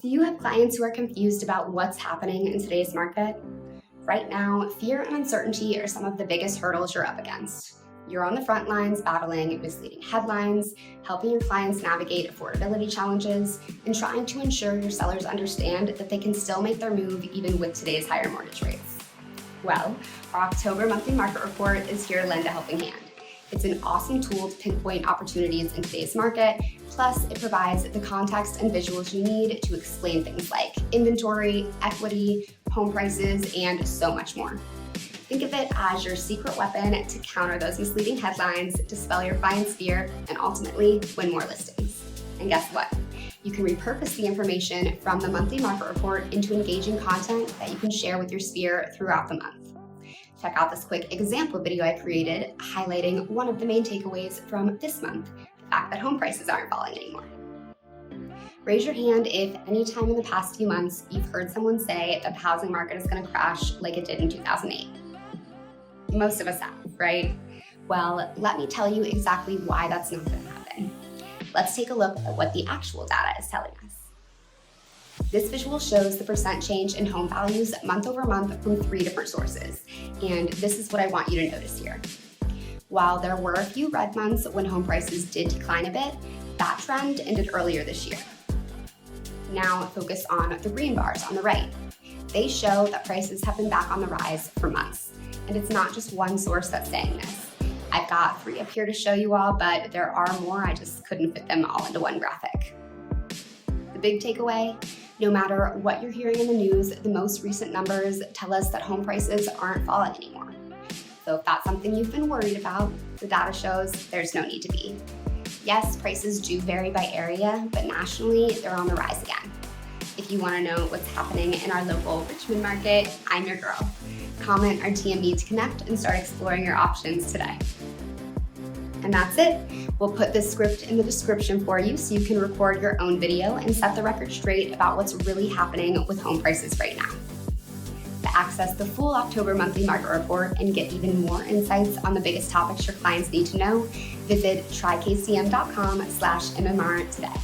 Do you have clients who are confused about what's happening in today's market? Right now, fear and uncertainty are some of the biggest hurdles you're up against. You're on the front lines battling misleading headlines, helping your clients navigate affordability challenges, and trying to ensure your sellers understand that they can still make their move even with today's higher mortgage rates. Well, our October monthly market report is here to lend a helping hand. It's an awesome tool to pinpoint opportunities in today's market, plus it provides the context and visuals you need to explain things like inventory, equity, home prices, and so much more. Think of it as your secret weapon to counter those misleading headlines, dispel your clients' fear, and ultimately win more listings. And guess what? You can repurpose the information from the monthly market report into engaging content that you can share with your sphere throughout the month. Check out this quick example video I created highlighting one of the main takeaways from this month, the fact that home prices aren't falling anymore. Raise your hand if any time in the past few months you've heard someone say that the housing market is going to crash like it did in 2008. Most of us have, right? Well, let me tell you exactly why that's not going to happen. Let's take a look at what the actual data is telling us. This visual shows the percent change in home values month over month from 3 different sources, and this is what I want you to notice here. While there were a few red months when home prices did decline a bit, that trend ended earlier this year. Now focus on the green bars on the right. They show that prices have been back on the rise for months, and it's not just one source that's saying this. I've got 3 up here to show you all, but there are more, I just couldn't fit them all into one graphic. The big takeaway, no matter what you're hearing in the news, the most recent numbers tell us that home prices aren't falling anymore. So if that's something you've been worried about, the data shows there's no need to be. Yes, prices do vary by area, but nationally, they're on the rise again. If you want to know what's happening in our local Richmond market, I'm your girl. Comment or DM me to connect and start exploring your options today. And that's it. We'll put this script in the description for you so you can record your own video and set the record straight about what's really happening with home prices right now. To access the full October monthly market report and get even more insights on the biggest topics your clients need to know, visit trykcm.com/MMR today.